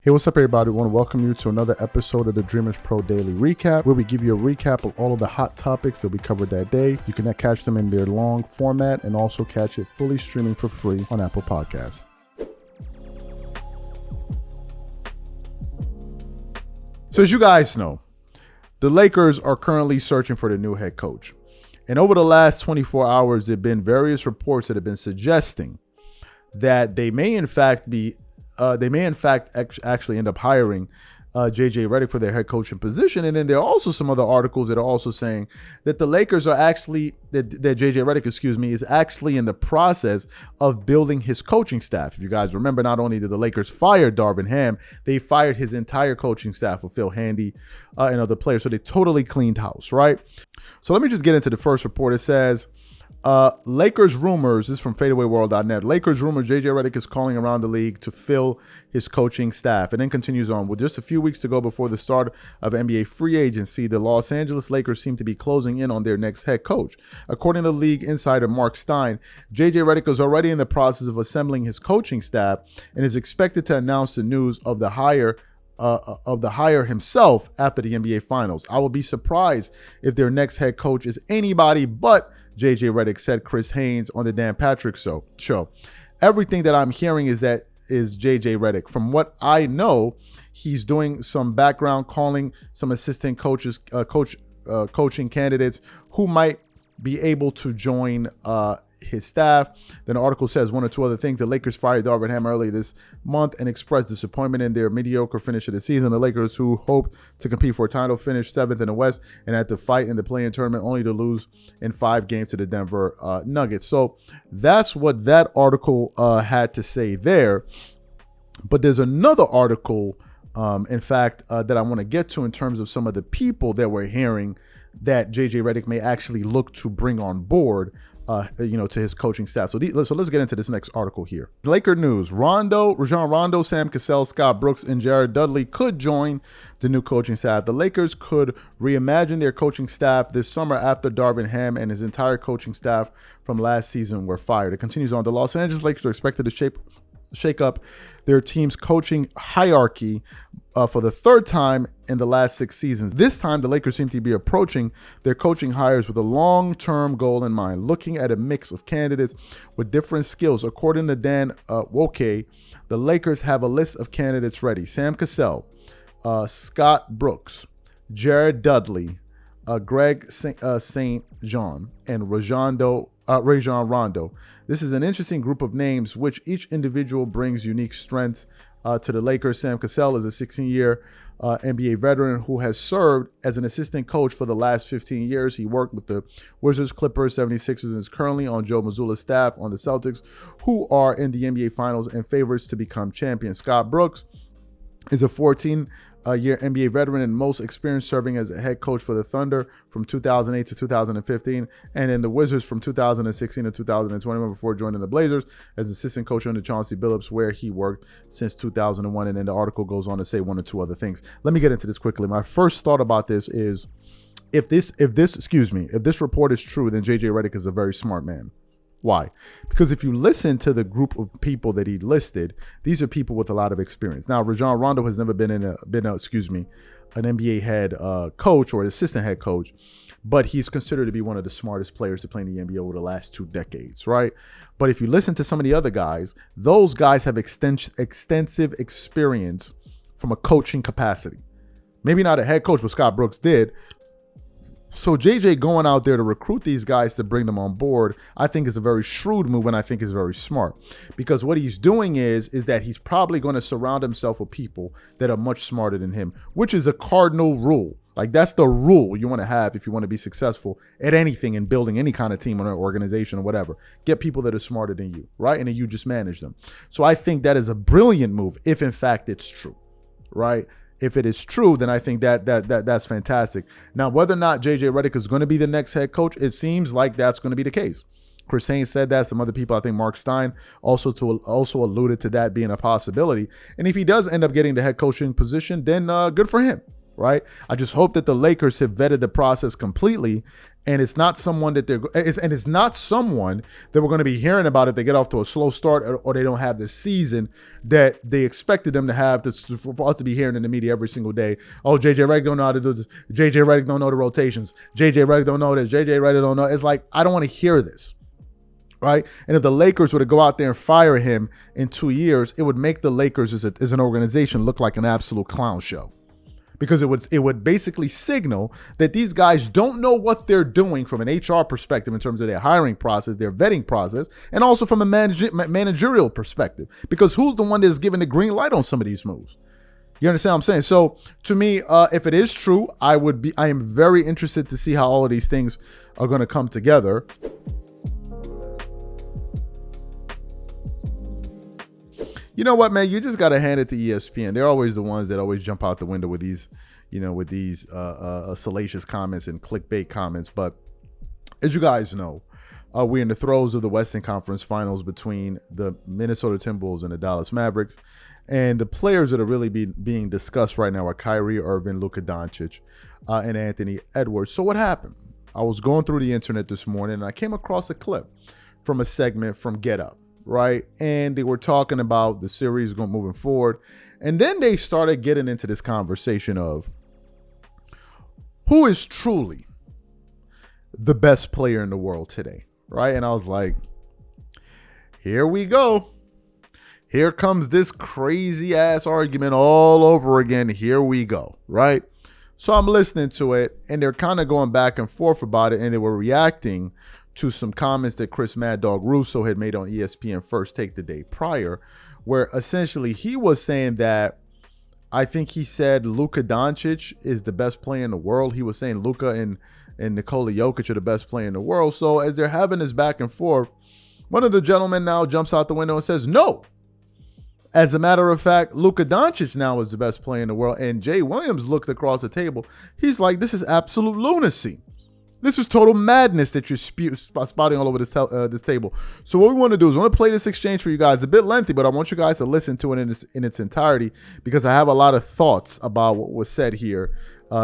Hey, what's up, everybody? I want to welcome you to another episode of the Dreamerspro Daily Recap, where we give you a recap of all of the hot topics that we covered that day. You can catch them in their long format and also catch it fully streaming for free on Apple Podcasts. So as you guys know, the Lakers are currently searching for the new head coach. And over the last 24 hours, there have been various reports that have been suggesting that they may in fact actually end up hiring JJ Redick for their head coaching position. And then there are also some other articles that are also saying that the Lakers are actually, that JJ Redick, is actually in the process of building his coaching staff. If you guys remember, not only did the Lakers fire Darvin Ham, they fired his entire coaching staff with Phil Handy and other players. So they totally cleaned house, right? So let me just get into the first report. It says, Lakers rumors, this is from fadeawayworld.net. Lakers rumors JJ Redick is calling around the league to fill his coaching staff. And then continues on, with just a few weeks to go before the start of NBA free agency, the Los Angeles Lakers seem to be closing in on their next head coach. According to league insider Mark Stein, JJ Redick is already in the process of assembling his coaching staff and is expected to announce the news of the hire himself after the NBA Finals. I will be surprised if their next head coach is anybody but JJ Redick, said Chris Haynes on the Dan Patrick show. Everything that I'm hearing is JJ Redick. From what I know, he's doing some background calling, some assistant coaches, coaching candidates who might be able to join his staff. Then the article says one or two other things. The Lakers fired Darvin Ham early this month and expressed disappointment in their mediocre finish of the season. The Lakers, who hoped to compete for a title, finished 7th in the West and had to fight in the play-in tournament, only to lose in 5 games to the Denver Nuggets. So that's what that article had to say there. But there's another article, that I want to get to in terms of some of the people that we're hearing that JJ Redick may actually look to bring on board to his coaching staff. So let's get into this next article here. Laker news: Rajon Rondo, Sam Cassell, Scott Brooks, and Jared Dudley could join the new coaching staff. The Lakers could reimagine their coaching staff this summer after Darvin Ham and his entire coaching staff from last season were fired. It continues on. The Los Angeles Lakers are expected to shake up their team's coaching hierarchy for the third time in the last 6 seasons. This time, the Lakers seem to be approaching their coaching hires with a long-term goal in mind, looking at a mix of candidates with different skills. According to Dan Woke, the Lakers have a list of candidates ready: Sam Cassell, Scott Brooks, Jared Dudley, Greg St. John, and Rajon Rondo. This is an interesting group of names, which each individual brings unique strengths to the Lakers. Sam Cassell is a 16-year NBA veteran who has served as an assistant coach for the last 15 years. He worked with the Wizards, Clippers, 76ers, and is currently on Joe Mazzulla's staff on the Celtics, who are in the NBA Finals and favorites to become champions. Scott Brooks is a 14-year NBA veteran and most experienced, serving as a head coach for the Thunder from 2008 to 2015, and in the Wizards from 2016 to 2021 before joining the Blazers as assistant coach under Chauncey Billups, where he worked since 2001. And then the article goes on to say one or two other things. Let me get into this quickly. My first thought about this is, if this report is true, then JJ Redick is a very smart man. Why? Because if you listen to the group of people that he listed, these are people with a lot of experience. Now, Rajon Rondo has never been an NBA head coach or an assistant head coach, but he's considered to be one of the smartest players to play in the NBA over the last 2 decades, right? But if you listen to some of the other guys, those guys have extensive experience from a coaching capacity. Maybe not a head coach, but Scott Brooks did. So JJ going out there to recruit these guys to bring them on board, I think is a very shrewd move, and I think is very smart, because what he's doing is that he's probably going to surround himself with people that are much smarter than him, which is a cardinal rule. Like, that's the rule you want to have if you want to be successful at anything in building any kind of team or organization or whatever. Get people that are smarter than you, right? And then you just manage them. So I think that is a brilliant move if in fact it's true, right? If it is true, then I think that's fantastic. Now, whether or not JJ Redick is going to be the next head coach, it seems like that's going to be the case. Chris Haynes said that. Some other people, I think Mark Stein, also alluded to that being a possibility. And if he does end up getting the head coaching position, then good for him, right? I just hope that the Lakers have vetted the process completely And it's not someone that it's not someone that we're going to be hearing about if they get off to a slow start or they don't have the season that they expected them to have for us to be hearing in the media every single day. Oh, JJ Redick don't know how to do this. JJ Redick don't know the rotations. JJ Redick don't know this. JJ Redick don't know. It's like, I don't want to hear this. Right? And if the Lakers were to go out there and fire him in 2 years, it would make the Lakers as an organization look like an absolute clown show. Because it would basically signal that these guys don't know what they're doing from an HR perspective in terms of their hiring process, their vetting process, and also from a managerial perspective. Because who's the one that's giving the green light on some of these moves? You understand what I'm saying? So to me, if it is true, I am very interested to see how all of these things are going to come together. You know what, man? You just got to hand it to ESPN. They're always the ones that always jump out the window with these, salacious comments and clickbait comments. But as you guys know, we're in the throes of the Western Conference Finals between the Minnesota Timberwolves and the Dallas Mavericks. And the players that are really being discussed right now are Kyrie Irving, Luka Doncic, and Anthony Edwards. So what happened? I was going through the internet this morning, and I came across a clip from a segment from Get Up. Right. And they were talking about the series moving forward. And then they started getting into this conversation of who is truly the best player in the world today. Right. And I was like, here we go. Here comes this crazy ass argument all over again. Here we go. Right. So I'm listening to it and they're kind of going back and forth about it. And they were reacting to some comments that Chris Mad Dog Russo had made on ESPN First Take the day prior, where essentially he was saying that, I think he said Luka Doncic is the best player in the world. He was saying Luka and Nikola Jokic are the best player in the world. So as they're having this back and forth, one of the gentlemen now jumps out the window and says, no. As a matter of fact, Luka Doncic now is the best player in the world. And Jay Williams looked across the table. He's like, this is absolute lunacy. This is total madness that you're spouting all over this table. So what we want to do is I want to play this exchange for you guys. A bit lengthy, but I want you guys to listen to it in its entirety because I have a lot of thoughts about what was said here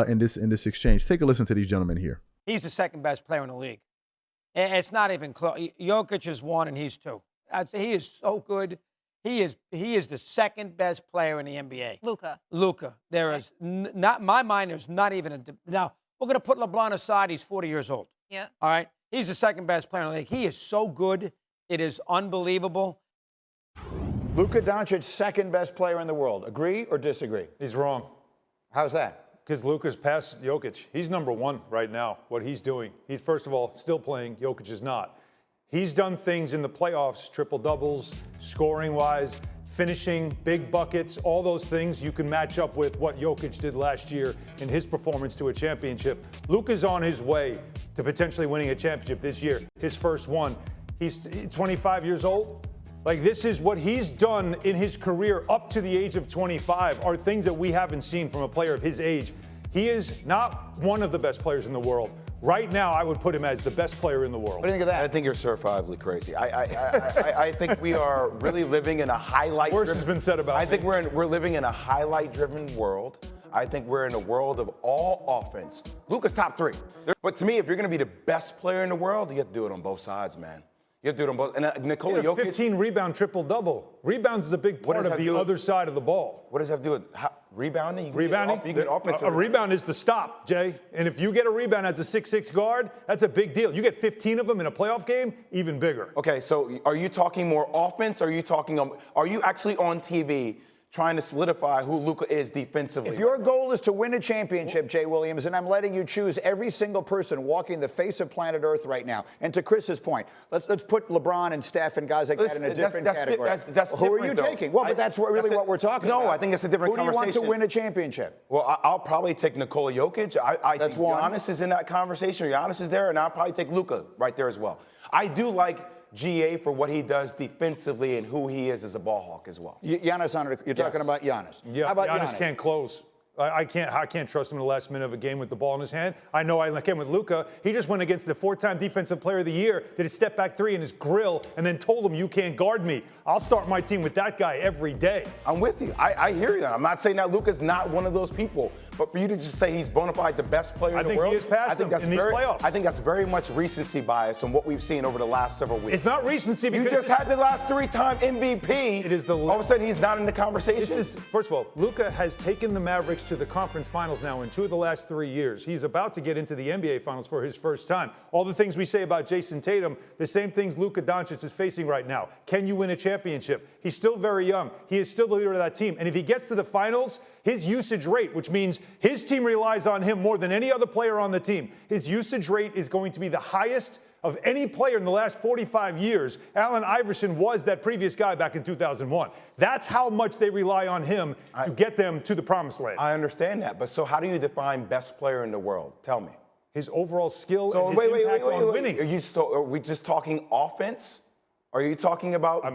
in this exchange. Take a listen to these gentlemen here. He's the second best player in the league. It's not even close. Jokic is 1 and he's 2. He is so good. He is the second best player in the NBA. Luka. There is not my mind. There's not even a now. We're going to put LeBron aside. He's 40 years old. Yeah. All right. He's the second best player in the league. He is so good. It is unbelievable. Luka Doncic, second best player in the world. Agree or disagree? He's wrong. How's that? Because Luka's past Jokic. He's number 1 right now, what he's doing. He's, first of all, still playing. Jokic is not. He's done things in the playoffs, triple-doubles, scoring-wise, finishing, big buckets, all those things you can match up with what Jokic did last year in his performance to a championship. Luka's on his way to potentially winning a championship this year, his first one. He's 25 years old. Like, this is what he's done in his career up to the age of 25 are things that we haven't seen from a player of his age. He is not one of the best players in the world. Right now, I would put him as the best player in the world. What do you think of that? I think you're certifiably crazy. I think we are really living in a highlight. Worse has been said about I think we're living in a highlight-driven world. I think we're in a world of all offense. Luka's top 3. But to me, if you're going to be the best player in the world, you have to do it on both sides, man. You have to do it on both. And Nikola Jokic. 15 rebound triple-double. Rebounds is a big part of the other side of the ball. What does that have to do with rebounding? Rebounding? A rebound is the stop, Jay. And if you get a rebound as a 6'6" guard, that's a big deal. You get 15 of them in a playoff game, even bigger. Okay, so are you talking more offense? Or are you actually on TV trying to solidify who Luka is defensively? If your goal is to win a championship, Jay Williams, and I'm letting you choose every single person walking the face of planet Earth right now, and to Chris's point, let's put LeBron and Steph and guys like that in a different category. Who are you taking? Well, but that's really what we're talking about. No, I think it's a different conversation. Who do you want to win a championship? Well, I'll probably take Nikola Jokic. I think Giannis is in that conversation. Giannis is there, and I'll probably take Luka right there as well. I do like GA for what he does defensively and who he is as a ball hawk as well. Giannis, you're talking about Giannis. Yeah, how about Giannis can't close. I can't trust him in the last minute of a game with the ball in his hand. I know I like him with Luka. He just went against the 4-time Defensive Player of the Year, did a step back 3 in his grill, and then told him, you can't guard me. I'll start my team with that guy every day. I'm with you. I hear you. I'm not saying that Luka's not one of those people, But for you to just say he's bona fide the best player in the world, I think he is past them in these playoffs. I think that's very much recency bias on what we've seen over the last several weeks. It's not recency because you just had the last 3-time MVP. It is all of a sudden he's not in the conversation. First of all, Luka has taken the Mavericks to the conference finals now in 2 of the last 3 years. He's about to get into the NBA finals for his first time. All the things we say about Jason Tatum, the same things Luka Doncic is facing right now. Can you win a championship? He's still very young. He is still the leader of that team. And if he gets to the finals, his usage rate, which means his team relies on him more than any other player on the team, his usage rate is going to be the highest of any player in the last 45 years. Allen Iverson was that previous guy back in 2001. That's how much they rely on him to get them to the promised land. I understand that, but so how do you define best player in the world? Tell me. His overall skill and his impact on winning. Are we just talking offense? Are you talking about?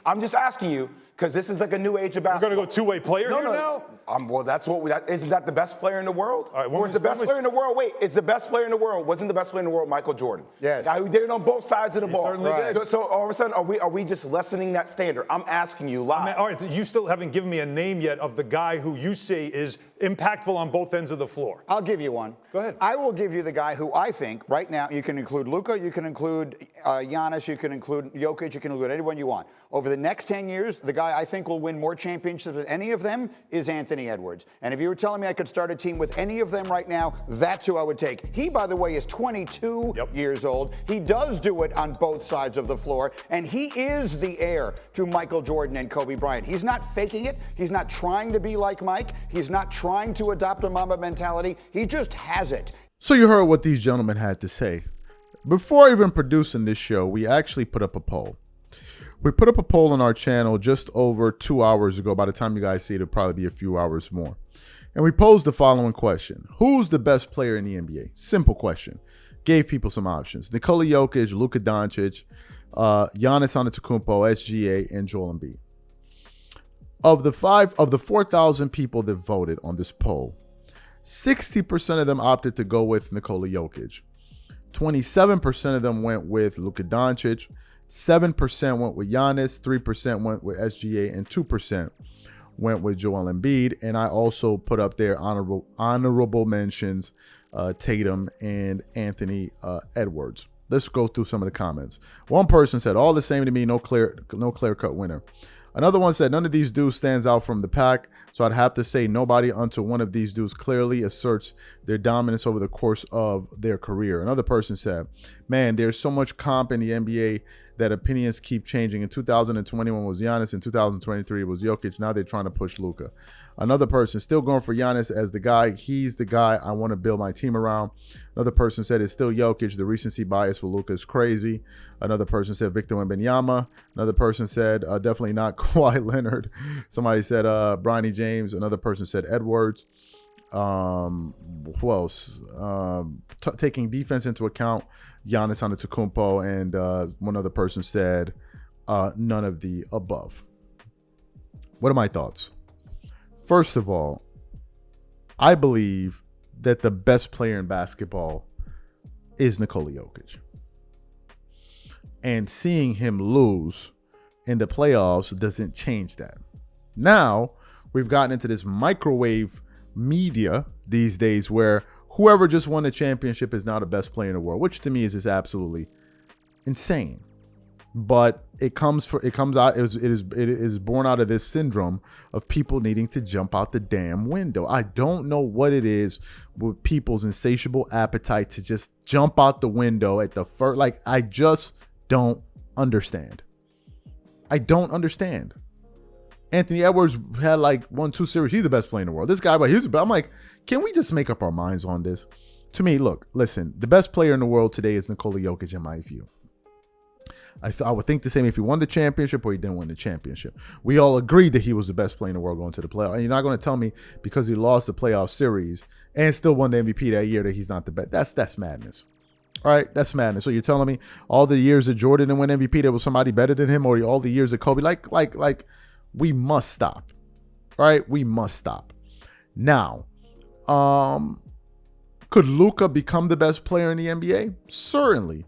I'm just asking you because this is like a new age of basketball. We're going to go two-way player now? Well, that's what isn't that the best player in the world? All right, or is the best player in the world? Wait, is the best player in the world? Wasn't the best player in the world Michael Jordan? Yes. Now, he did it on both sides of the ball. Certainly did. So all of a sudden, are we just lessening that standard? I'm asking you live. All right, you still haven't given me a name yet of the guy who you say is impactful on both ends of the floor. I'll give you one. Go ahead. I will give you the guy who I think right now, you can include Luka, you can include Giannis, you can include Jokic, you can include anyone you want. Over the next 10 years, the guy I think will win more championships than any of them is Anthony Edwards. And if you were telling me I could start a team with any of them right now, that's who I would take. He, by the way, is 22 years old. He does do it on both sides of the floor, and he is the heir to Michael Jordan and Kobe Bryant. He's not faking it. He's not trying to be like Mike. He's not trying to adopt a Mamba mentality. He just has it. So you heard what these gentlemen had to say. Before even producing this show, we actually put up a poll. We put up a poll on our channel just over 2 hours ago. By the time you guys see it, it'll probably be a few hours more. And we posed the following question. Who's the best player in the NBA? Simple question. Gave people some options. Nikola Jokic, Luka Doncic, Giannis Antetokounmpo, SGA, and Joel Embiid. Of the 4,000 people that voted on this poll, 60% of them opted to go with Nikola Jokic. 27% of them went with Luka Doncic. 7% went with Giannis, 3% went with SGA, and 2% went with Joel Embiid. And I also put up there honorable mentions, Tatum and Anthony Edwards. Let's go through some of the comments. One person said, all the same to me, no clear-cut winner. Another one said, none of these dudes stands out from the pack, so I'd have to say nobody until one of these dudes clearly asserts their dominance over the course of their career. Another person said, man, there's so much comp in the NBA that opinions keep changing. In 2021 was Giannis. In 2023 it was Jokic. Now they're trying to push Luka. Another person still going for Giannis as the guy. He's the guy I want to build my team around. Another person said it's still Jokic. The recency bias for Luka is crazy. Another person said Victor Wembanyama. Another person said definitely not Kawhi Leonard. Somebody said Bronny James. Another person said Edwards. Who else? Taking defense into account, Giannis Antetokounmpo, and one other person said none of the above. What are my thoughts? First of all, I believe that the best player in basketball is Nikola Jokic. And seeing him lose in the playoffs doesn't change that. Now, we've gotten into this microwave media these days where whoever just won the championship is now the best player in the world, which to me is just absolutely insane. But it is born out of this syndrome of people needing to jump out the damn window. I don't know what it is with people's insatiable appetite to just jump out the window at the first. Like, I just don't understand. I don't understand. Anthony Edwards had like 1-2 series. He's the best player in the world. This guy, but I'm like, can we just make up our minds on this? To me, look, listen, the best player in the world today is Nikola Jokic in my view. I would think the same if he won the championship or he didn't win the championship. We all agreed that he was the best player in the world going to the playoffs. And you're not going to tell me because he lost the playoff series and still won the MVP that year that he's not the best. That's madness. All right, that's madness. So you're telling me all the years that Jordan didn't win MVP, there was somebody better than him, or all the years that Kobe, like we must stop. All right, we must stop. Now, could Luka become the best player in the NBA? Certainly.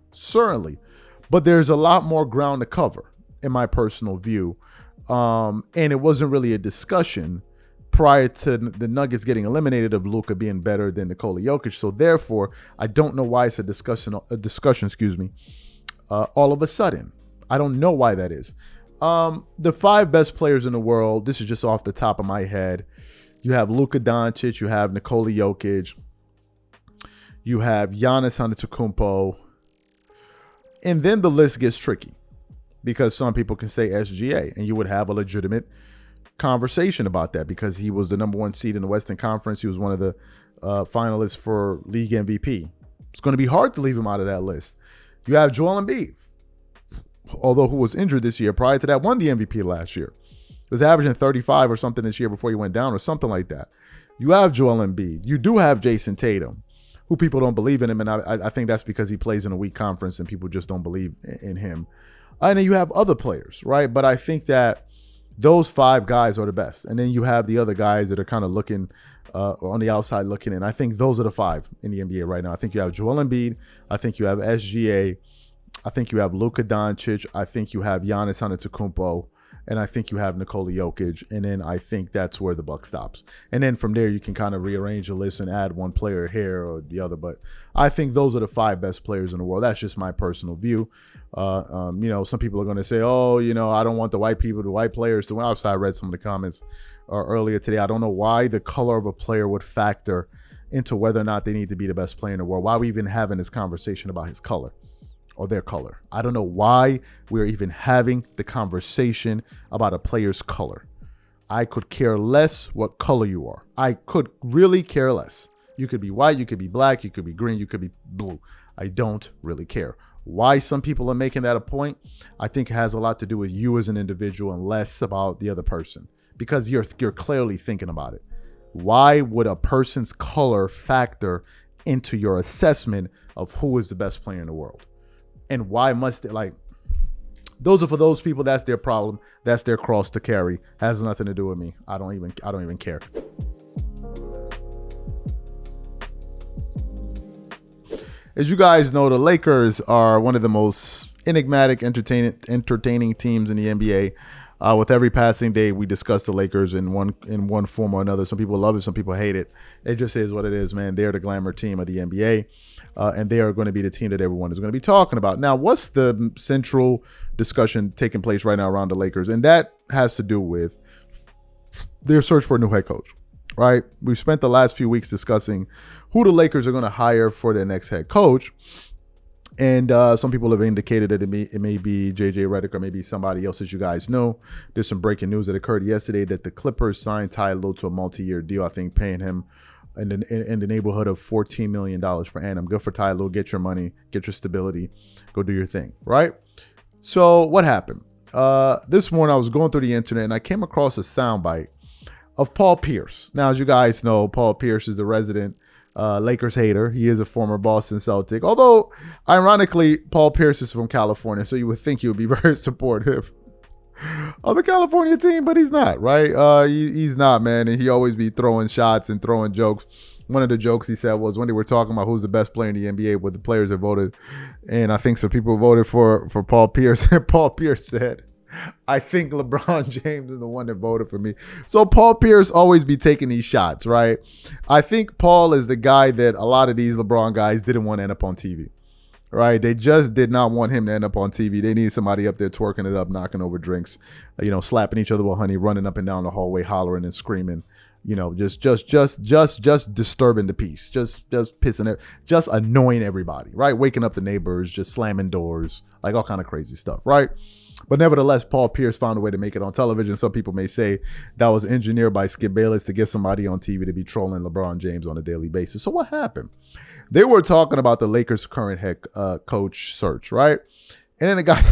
But there's a lot more ground to cover, in my personal view. And it wasn't really a discussion prior to the Nuggets getting eliminated of Luka being better than Nikola Jokic. So therefore, I don't know why it's a discussion, all of a sudden. I don't know why that is. The 5 best players in the world, this is just off the top of my head. You have Luka Doncic, you have Nikola Jokic, you have Giannis Antetokounmpo, and then the list gets tricky because some people can say SGA, and you would have a legitimate conversation about that because he was the number 1 seed in the Western Conference. He was one of the finalists for league MVP. It's going to be hard to leave him out of that list. You have Joel Embiid, although who was injured this year. Prior to that, won the MVP last year. He was averaging 35 or something this year before he went down or something like that. You have Joel Embiid. You do have Jason Tatum, who people don't believe in him, and I think that's because he plays in a weak conference and people just don't believe in him. And then you have other players, right? But I think that those 5 guys are the best. And then you have the other guys that are kind of looking on the outside looking in. I think those are the 5 in the NBA right now. I think you have Joel Embiid. I think you have SGA. I think you have Luka Doncic. I think you have Giannis Antetokounmpo. And I think you have Nikola Jokic. And then I think that's where the buck stops. And then from there, you can kind of rearrange the list and add one player here or the other. But I think those are the 5 best players in the world. That's just my personal view. Some people are going to say, I don't want the white players to win. Obviously, I read some of the comments earlier today. I don't know why the color of a player would factor into whether or not they need to be the best player in the world. Why are we even having this conversation about his color or their color? I don't know why we're even having the conversation about a player's color. I could care less what color you are. I could really care less. You could be white, you could be black, you could be green, you could be blue. I don't really care. Why some people are making that a point, I think it has a lot to do with you as an individual and less about the other person, because you're clearly thinking about it. Why would a person's color factor into your assessment of who is the best player in the world? And why must it, those are for those people, that's their problem. That's their cross to carry. Has nothing to do with me. I don't even care. As you guys know, the Lakers are one of the most enigmatic, entertaining teams in the NBA. With every passing day, we discuss the Lakers in one form or another. Some people love it, some people hate it. It just is what it is, man. They're the glamour team of the NBA, and they are going to be the team that everyone is going to be talking about. Now, what's the central discussion taking place right now around the Lakers? And that has to do with their search for a new head coach, right? We've spent the last few weeks discussing who the Lakers are going to hire for their next head coach. And some people have indicated that it may be J.J. Redick or maybe somebody else. As you guys know, there's some breaking news that occurred yesterday that the Clippers signed Ty Lue to a multi-year deal, I think paying him in the neighborhood of $14 million per annum. Good for Ty Lue. Get your money, get your stability, go do your thing, right? So what happened? This morning I was going through the internet and I came across a soundbite of Paul Pierce. Now, as you guys know, Paul Pierce is the resident Lakers hater. He is a former Boston Celtic. Although, ironically, Paul Pierce is from California, so you would think he would be very supportive of the California team, but he's not, right? He's not, man, and he always be throwing shots and throwing jokes. One of the jokes he said was when they were talking about who's the best player in the NBA, what the players have voted, and I think some people voted for Paul Pierce, and Paul Pierce said, I think LeBron James is the one that voted for me. So Paul Pierce always be taking these shots, right? I think Paul is the guy that a lot of these LeBron guys didn't want to end up on TV, right? They just did not want him to end up on TV. They need somebody up there twerking it up, knocking over drinks, slapping each other with honey, running up and down the hallway, hollering and screaming, just disturbing the peace, just pissing it, just annoying everybody, right? Waking up the neighbors, just slamming doors, like all kind of crazy stuff, right? But nevertheless, Paul Pierce found a way to make it on television. Some people may say that was engineered by Skip Bayless to get somebody on TV to be trolling LeBron James on a daily basis. So what happened? They were talking about the Lakers' current head coach search, right? And then it got,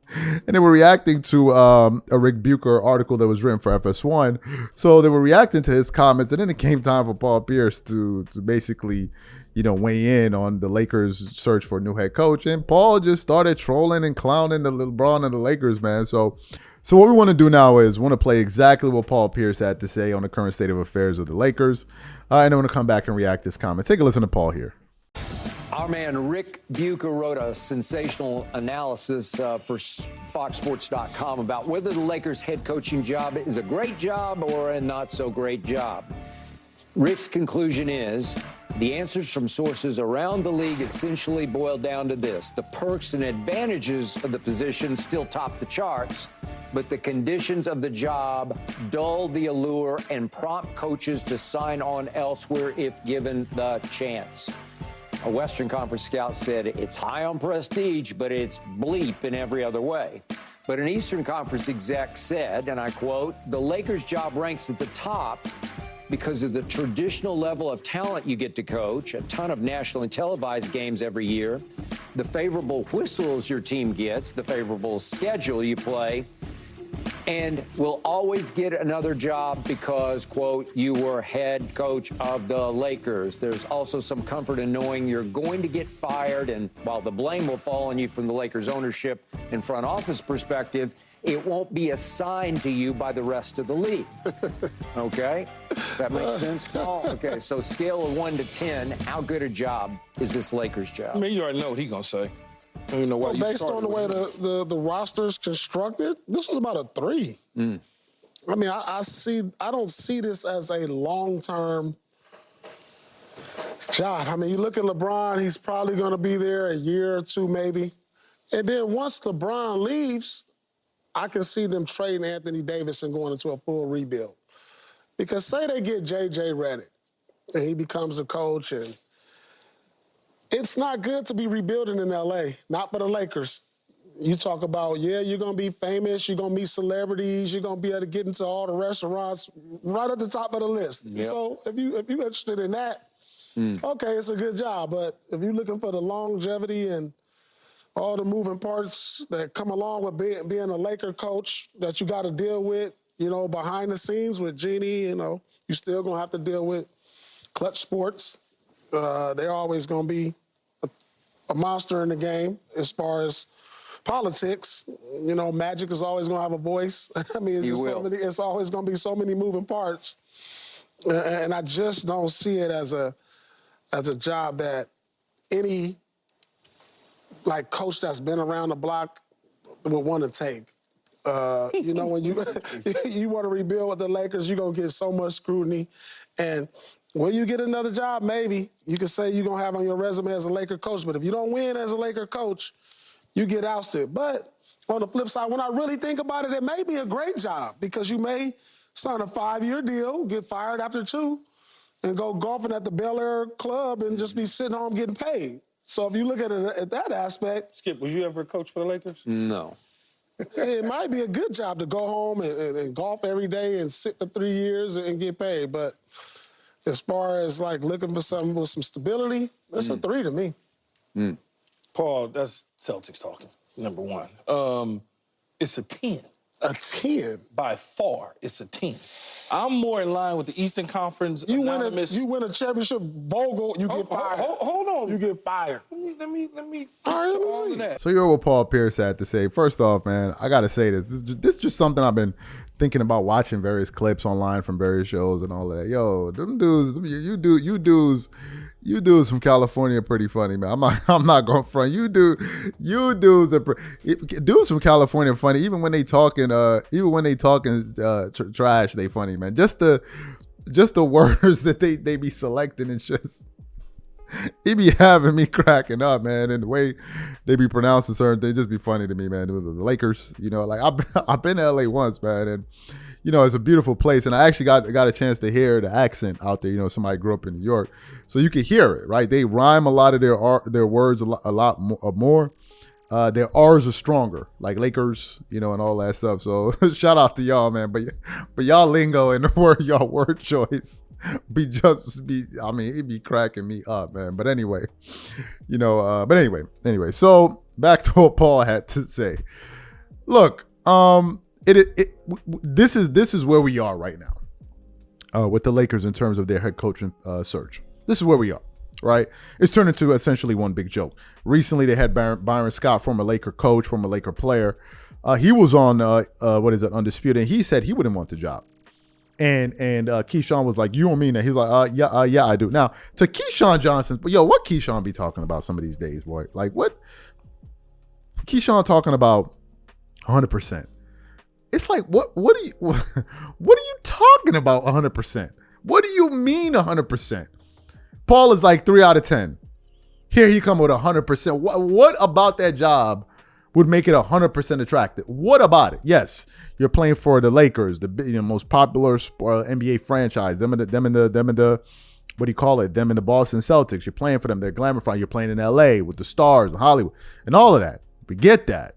and they were reacting to a Rick Bucher article that was written for FS1. So they were reacting to his comments, and then it came time for Paul Pierce to basically, weigh in on the Lakers' search for a new head coach. And Paul just started trolling and clowning the LeBron and the Lakers, man. So what we want to do now is want to play exactly what Paul Pierce had to say on the current state of affairs of the Lakers. And I want to come back and react to his comments. Take a listen to Paul here. Our man Rick Bucher wrote a sensational analysis for FoxSports.com about whether the Lakers' head coaching job is a great job or a not so great job. Rick's conclusion is the answers from sources around the league essentially boil down to this: the perks and advantages of the position still top the charts, but the conditions of the job dull the allure and prompt coaches to sign on elsewhere if given the chance. A Western Conference scout said it's high on prestige, but it's bleep in every other way. But an Eastern Conference exec said, and I quote, the Lakers' job ranks at the top because of the traditional level of talent you get to coach, a ton of nationally televised games every year, the favorable whistles your team gets, the favorable schedule you play, and will always get another job because, quote, you were head coach of the Lakers. There's also some comfort in knowing you're going to get fired, and while the blame will fall on you from the Lakers ownership and front office perspective, it won't be assigned to you by the rest of the league. Okay? Does that make sense, Paul? Okay, so scale of 1 to 10, how good a job is this Lakers job? I mean, you already know what he's going to say. I don't even know why you based on the way the roster's constructed, this was about a 3. I mean, I don't see this as a long-term job. I mean, you look at LeBron, he's probably going to be there a year or two maybe. And then once LeBron leaves, I can see them trading Anthony Davis and going into a full rebuild. Because say they get J.J. Redick and he becomes a coach, and it's not good to be rebuilding in L.A., not for the Lakers. You talk about, yeah, you're going to be famous, you're going to meet celebrities, you're going to be able to get into all the restaurants right at the top of the list. Yep. So if you're interested in that, okay, it's a good job. But if you're looking for the longevity and all the moving parts that come along with being a Laker coach that you got to deal with, you know, behind the scenes with Jeannie, you know, you're still going to have to deal with Clutch Sports. They're always going to be a monster in the game as far as politics. You know, Magic is always going to have a voice. I mean, it's always going to be so many moving parts. And I just don't see it as a job that any, like, coach that's been around the block would want to take. You know, when you want to rebuild with the Lakers, you're going to get so much scrutiny. And will you get another job? Maybe. You can say you're going to have on your resume as a Laker coach, but if you don't win as a Laker coach, you get ousted. But on the flip side, when I really think about it, it may be a great job because you may sign a 5-year deal, get fired after 2, and go golfing at the Bel Air Club and just be sitting home getting paid. So if you look at it at that aspect. Skip, was you ever a coach for the Lakers? No. It might be a good job to go home and golf every day and sit for 3 years and get paid. But as far as, like, looking for something with some stability, that's a 3 to me. Paul, that's Celtics talking, number one. It's a 10. A 10? By far, it's a 10. I'm more in line with the Eastern Conference. You win a championship, Vogel, you get fired. Hold on. You get fired. Let me All right, let me see. So you heard what Paul Pierce had to say. First off, man, I got to say this. This is just something I've been thinking about, watching various clips online from various shows and all that. Yo, them dudes, you dudes from California are pretty funny, man. I'm not going front. Dudes from California are funny. Even when they talking trash, they funny, man. Just the words that they be selecting, it's just, it be having me cracking up, man. And the way they be pronouncing certain things just be funny to me, man. The Lakers, you know, like I've been to LA once, man, and you know, it's a beautiful place. And I actually got a chance to hear the accent out there. You know, somebody grew up in New York, so you could hear it, right? They rhyme a lot of their words a lot more. Their R's are stronger, like Lakers, you know, and all that stuff. So shout out to y'all, man. But y'all lingo and y'all word choice I mean, it be cracking me up, man. But anyway, you know, anyway. So back to what Paul had to say. Look, this is where we are right now with the Lakers in terms of their head coaching search. This is where we are, right? It's turned into essentially one big joke. Recently, they had Byron Scott, former Laker coach, former Laker player. He was on Undisputed, and he said he wouldn't want the job. And Keyshawn was like, you don't mean that. He was like, yeah, I do. Now, to Keyshawn Johnson, but yo, what Keyshawn be talking about some of these days, boy? Like, what? Keyshawn talking about 100%. It's like, what are you talking about 100%? What do you mean 100%? Paul is like 3 out of 10. Here he come with 100%. What about that job would make it 100% attractive? What about it? Yes, you're playing for the Lakers, the most popular NBA franchise. Them in the what do you call it? Them in the Boston Celtics. You're playing for them. They're glamorifying. You're playing in LA with the stars and Hollywood and all of that. We get that.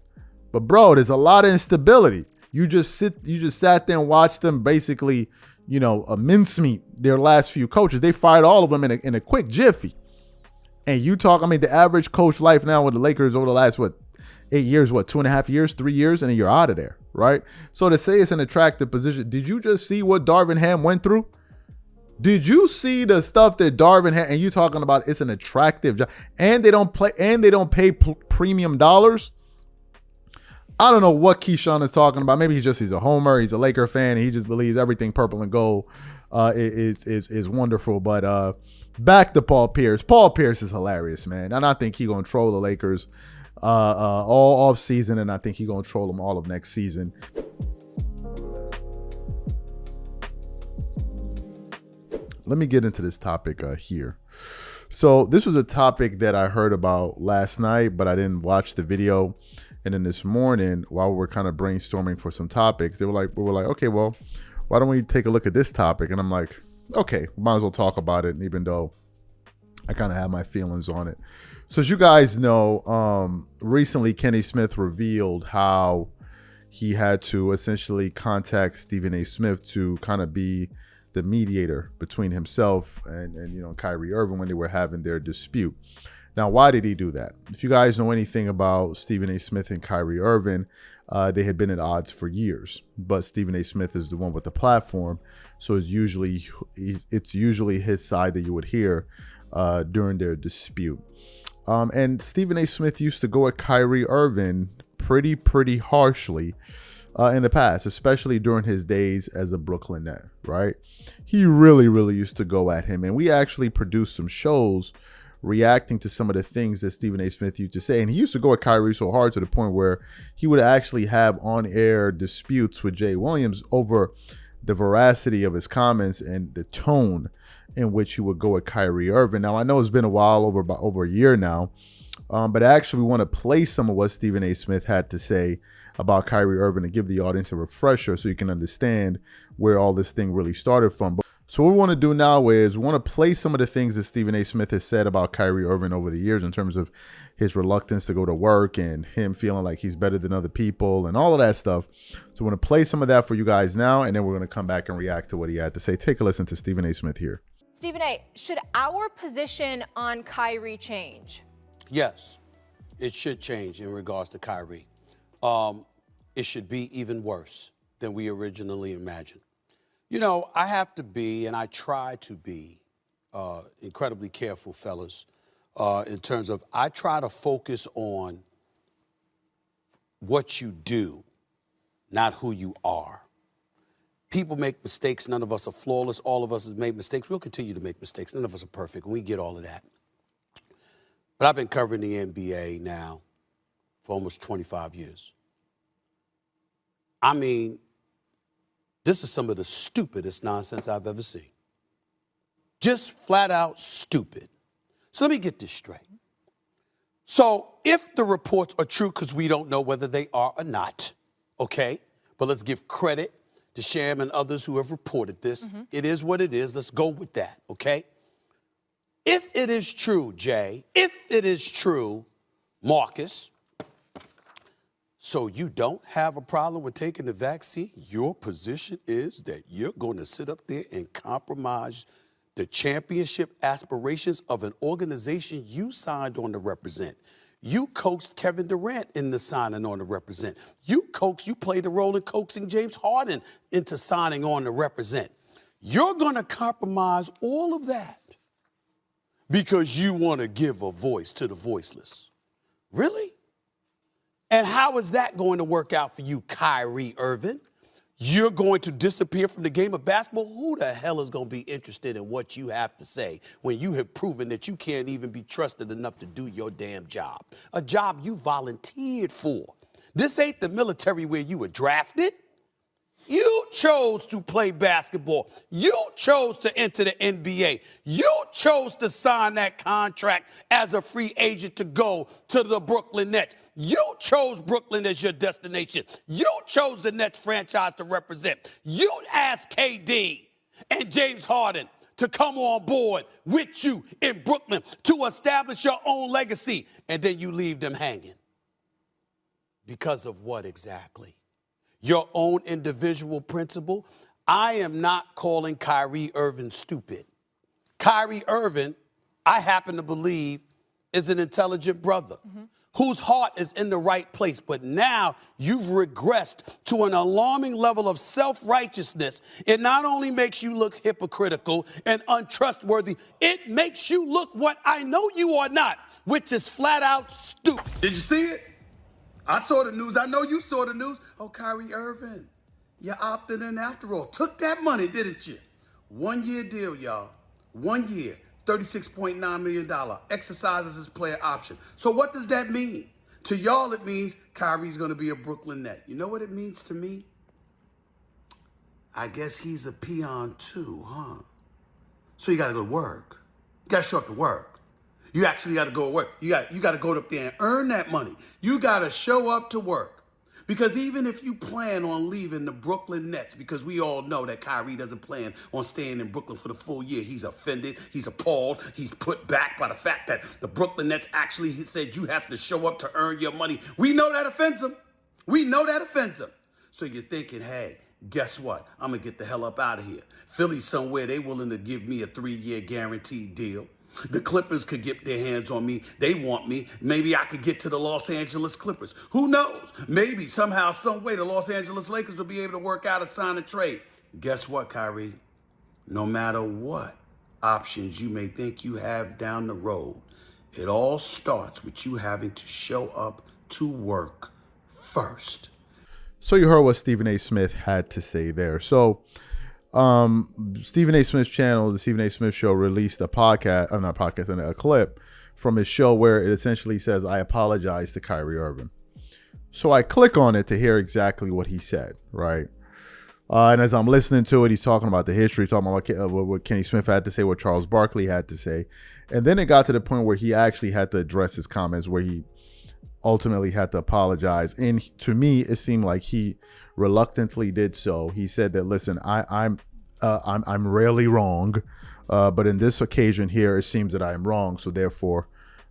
But bro, there's a lot of instability. You just sat there and watched them basically, a mincemeat their last few coaches. They fired all of them in a quick jiffy. And you talk, the average coach life now with the Lakers over the last, 8 years, 2.5 years, 3 years, and then you're out of there, right? So to say it's an attractive position, did you just see what Darvin Ham went through? Did you see the stuff that Darvin Ham, and you talking about it's an attractive job, and they don't pay premium dollars? I don't know what Keyshawn is talking about. Maybe he's a homer. He's a Laker fan. And he just believes everything purple and gold is wonderful. But back to Paul Pierce. Paul Pierce is hilarious, man. And I think he's going to troll the Lakers all off season. And I think he's going to troll them all of next season. Let me get into this topic here. So this was a topic that I heard about last night, but I didn't watch the video. And then this morning, while we were kind of brainstorming for some topics, we were like, okay, well, why don't we take a look at this topic? And I'm like, okay, might as well talk about it, even though I kind of have my feelings on it. So as you guys know, recently Kenny Smith revealed how he had to essentially contact Stephen A. Smith to kind of be the mediator between himself and Kyrie Irving when they were having their dispute. Now, why did he do that? If you guys know anything about Stephen A. Smith and Kyrie Irving, they had been at odds for years. But Stephen A. Smith is the one with the platform, so it's usually his side that you would hear during their dispute. And Stephen A. Smith used to go at Kyrie Irving pretty harshly in the past, especially during his days as a Brooklyn Net, right? He really used to go at him, and we actually produced some shows reacting to some of the things that Stephen A. Smith used to say. And he used to go at Kyrie so hard to the point where he would actually have on-air disputes with Jay Williams over the veracity of his comments and the tone in which he would go at Kyrie Irving. Now, I know it's been a while, over a year now, but I actually want to play some of what Stephen A. Smith had to say about Kyrie Irving to give the audience a refresher so you can understand where all this thing really started from. So what we want to do now is we want to play some of the things that Stephen A. Smith has said about Kyrie Irving over the years in terms of his reluctance to go to work and him feeling like he's better than other people and all of that stuff. So we're going to play some of that for you guys now, and then we're going to come back and react to what he had to say. Take a listen to Stephen A. Smith here. Stephen A., should our position on Kyrie change? Yes, it should change in regards to Kyrie. It should be even worse than we originally imagined. I have to be, and I try to be, incredibly careful, fellas, in terms of I try to focus on what you do, not who you are. People make mistakes. None of us are flawless. All of us have made mistakes. We'll continue to make mistakes. None of us are perfect. We get all of that. But I've been covering the NBA now for almost 25 years. This is some of the stupidest nonsense I've ever seen. Just flat out stupid. So let me get this straight. So if the reports are true, because we don't know whether they are or not, okay? But let's give credit to Sham and others who have reported this. Mm-hmm. It is what it is. Let's go with that, okay? If it is true, Jay, if it is true, Marcus, so you don't have a problem with taking the vaccine? Your position is that you're going to sit up there and compromise the championship aspirations of an organization you signed on to represent. You coaxed Kevin Durant into signing on to represent. You played the role in coaxing James Harden into signing on to represent. You're going to compromise all of that because you want to give a voice to the voiceless. Really? And how is that going to work out for you, Kyrie Irving? you're going to disappear from the game of basketball? Who the hell is going to be interested in what you have to say when you have proven that you can't even be trusted enough to do your damn job? A job you volunteered for. This ain't the military where you were drafted. You chose to play basketball. You chose to enter the NBA. You chose to sign that contract as a free agent to go to the Brooklyn Nets. You chose Brooklyn as your destination. You chose the Nets franchise to represent. You asked KD and James Harden to come on board with you in Brooklyn to establish your own legacy, and then you leave them hanging. Because of what exactly? Your own individual principle? I am not calling Kyrie Irving stupid. Kyrie Irving, I happen to believe, is an intelligent brother whose heart is in the right place. But now you've regressed to an alarming level of self-righteousness. It not only makes you look hypocritical and untrustworthy, it makes you look what I know you are not, which is flat out stupid. Did you see it? I saw the news. I know you saw the news. Oh, Kyrie Irving, you opted in after all. Took that money, didn't you? 1 year deal, y'all. 1 year, $36.9 million. Exercises his player option. So what does that mean? To y'all, it means Kyrie's going to be a Brooklyn Net. You know what it means to me? I guess he's a peon too, huh? So you got to go to work. You got to show up to work. You actually got to go to work. You got to go up there and earn that money. You got to show up to work. Because even if you plan on leaving the Brooklyn Nets, because we all know that Kyrie doesn't plan on staying in Brooklyn for the full year. He's offended. He's appalled. He's put back by the fact that the Brooklyn Nets actually said you have to show up to earn your money. We know that offends him. We know that offends him. So you're thinking, hey, guess what? I'm going to get the hell up out of here. Philly somewhere, they willing to give me a 3-year guaranteed deal. The Clippers could get their hands on me. They want me. Maybe I could get to the Los Angeles Clippers. Who knows? Maybe somehow, some way, the Los Angeles Lakers will be able to work out a sign and trade. Guess what, Kyrie? No matter what options you may think you have down the road, it all starts with you having to show up to work first. So you heard what Stephen A. Smith had to say there. So Stephen A. Smith's channel, the Stephen A. Smith Show, released a a clip from his show where it essentially says, I apologize to Kyrie Irving. So I click on it to hear exactly what he said, right? And as I'm listening to it, he's talking about the history, talking about what Kenny Smith had to say, what Charles Barkley had to say. And then it got to the point where he actually had to address his comments, where he ultimately had to apologize. And to me, it seemed like he reluctantly did so. He said that, listen, I'm rarely wrong, but in this occasion here, it seems that I am wrong. So therefore,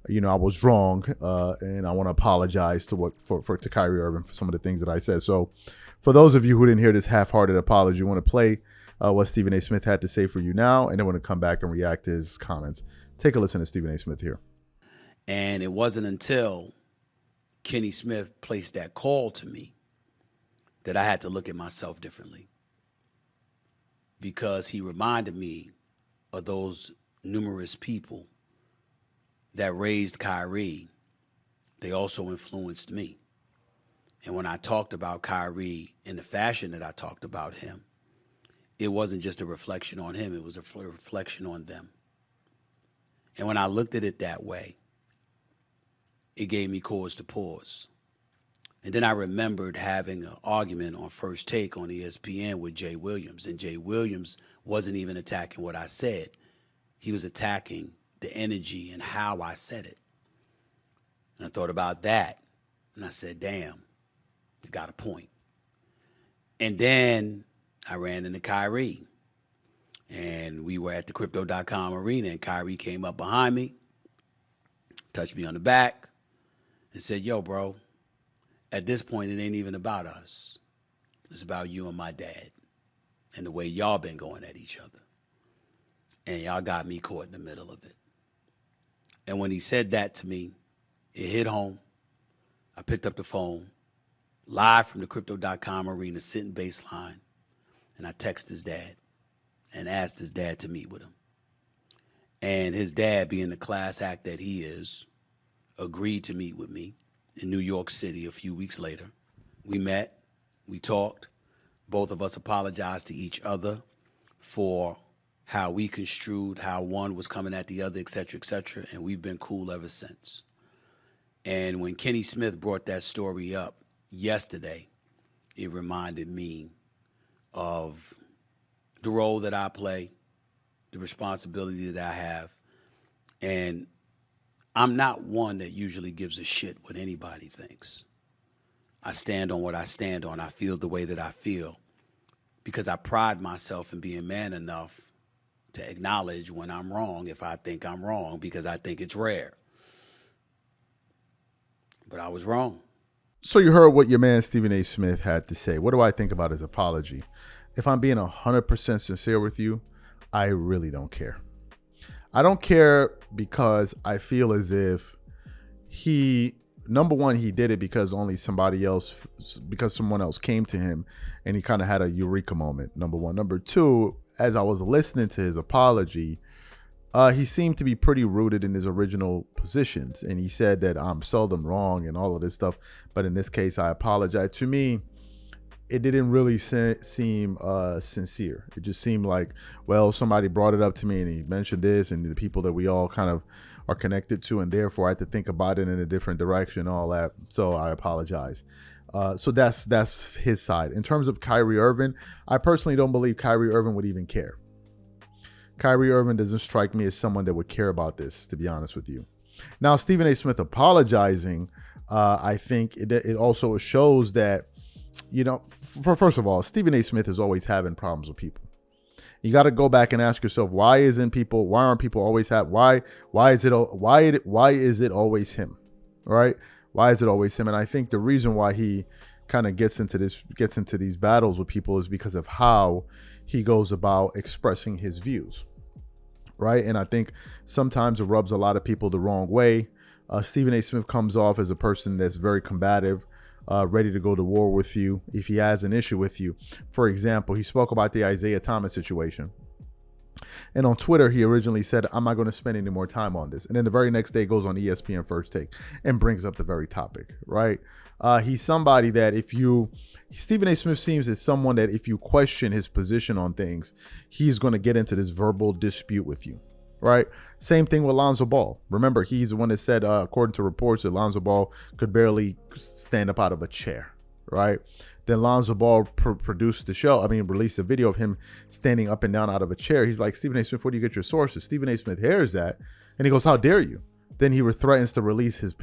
I was wrong, and I want to apologize to Kyrie Irving for some of the things that I said. So for those of you who didn't hear this half-hearted apology, you want to play what Stephen A. Smith had to say for you now, and then want to come back and react to his comments. Take a listen to Stephen A. Smith here. And it wasn't until Kenny Smith placed that call to me that I had to look at myself differently, because he reminded me of those numerous people that raised Kyrie. They also influenced me. And when I talked about Kyrie in the fashion that I talked about him, it wasn't just a reflection on him, it was a reflection on them. And when I looked at it that way, it gave me cause to pause. And then I remembered having an argument on First Take on ESPN with Jay Williams. And Jay Williams wasn't even attacking what I said. He was attacking the energy and how I said it. And I thought about that. And I said, damn, he's got a point. And then I ran into Kyrie. And we were at the Crypto.com arena. And Kyrie came up behind me, touched me on the back, and said, yo, bro, at this point, it ain't even about us. It's about you and my dad and the way y'all been going at each other. And y'all got me caught in the middle of it. And when he said that to me, it hit home. I picked up the phone, live from the Crypto.com arena, sitting baseline, and I texted his dad and asked his dad to meet with him. And his dad, being the class act that he is, agreed to meet with me in New York City a few weeks later. We met, we talked, Both of us apologized to each other for how we construed how one was coming at the other, et cetera, and we've been cool ever since. And when Kenny Smith brought that story up yesterday, it reminded me of the role that I play, the responsibility that I have. And I'm not one that usually gives a shit what anybody thinks. I stand on what I stand on. I feel the way that I feel because I pride myself in being man enough to acknowledge when I'm wrong if I think I'm wrong, because I think it's rare. But I was wrong. So you heard what your man Stephen A. Smith had to say. What do I think about his apology? If I'm being 100% sincere with you, I really don't care. I don't care because I feel as if number one, he did it because because someone else came to him and he kind of had a eureka moment, number one. Number two, as I was listening to his apology, he seemed to be pretty rooted in his original positions. And he said that I'm seldom wrong and all of this stuff. But in this case, I apologize. To me, it didn't really seem sincere. It just seemed like, well, somebody brought it up to me and he mentioned this and the people that we all kind of are connected to, and therefore I had to think about it in a different direction, all that. So I apologize. So that's his side. In terms of Kyrie Irving, I personally don't believe Kyrie Irving would even care. Kyrie Irving doesn't strike me as someone that would care about this, to be honest with you. Now, Stephen A. Smith apologizing, I think it also shows that, first of all, Stephen A. Smith is always having problems with people. You got to go back and ask yourself, why is it always him? Right? Why is it always him? And I think the reason why he kind of gets into these battles with people is because of how he goes about expressing his views. Right? And I think sometimes it rubs a lot of people the wrong way. Stephen A. Smith comes off as a person that's very combative, ready to go to war with you if he has an issue with you. For example, he spoke about the Isaiah Thomas situation. And on Twitter, he originally said, I'm not going to spend any more time on this. And then the very next day goes on ESPN First Take and brings up the very topic, right? He's somebody that Stephen A. Smith seems as someone that if you question his position on things, he's going to get into this verbal dispute with you, right? Same thing with Lonzo Ball. Remember, he's the one that said, according to reports, that Lonzo Ball could barely stand up out of a chair, right? Then Lonzo Ball released a video of him standing up and down out of a chair. He's like, Stephen A. Smith, where do you get your sources? Stephen A. Smith hears that, and he goes, how dare you? Then he threatens to release his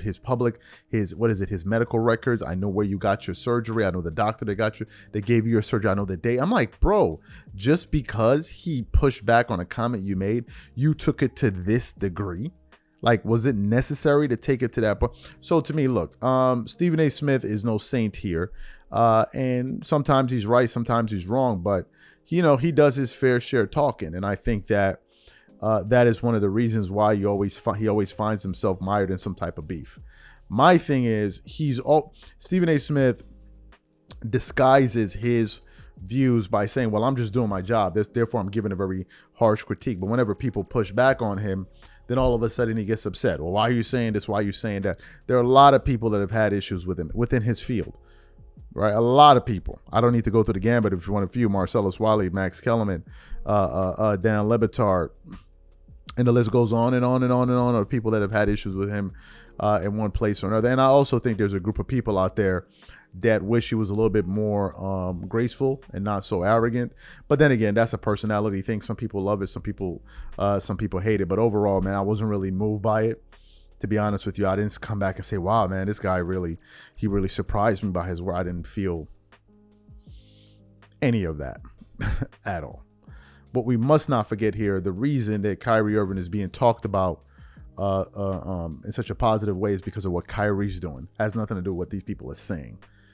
medical records. I know where you got your surgery. I know the doctor that gave you your surgery. I know the date. I'm like, bro, just because he pushed back on a comment you made, you took it to this degree? Like, was it necessary to take it to that point? So to me, look, Stephen A. Smith is no saint here. And sometimes he's right, sometimes he's wrong, but he does his fair share talking. And I think that that is one of the reasons why he always finds himself mired in some type of beef. My thing is, Stephen A. Smith disguises his views by saying, well, I'm just doing my job. Therefore, I'm giving a very harsh critique. But whenever people push back on him, then all of a sudden he gets upset. Well, why are you saying this? Why are you saying that? There are a lot of people that have had issues with him within his field, right? A lot of people. I don't need to go through the gambit. If you want a few, Marcellus Wiley, Max Kellerman, Dan Lebitard, and the list goes on and on and on and on of people that have had issues with him in one place or another. And I also think there's a group of people out there that wish he was a little bit more graceful and not so arrogant. But then again, that's a personality thing. Some people love it, some people hate it. But overall, man, I wasn't really moved by it. To be honest with you, I didn't come back and say, wow, man, this guy really surprised me by his word. I didn't feel any of that at all. But we must not forget here, the reason that Kyrie Irving is being talked about in such a positive way is because of what Kyrie's doing. It has nothing to do with what these people are saying.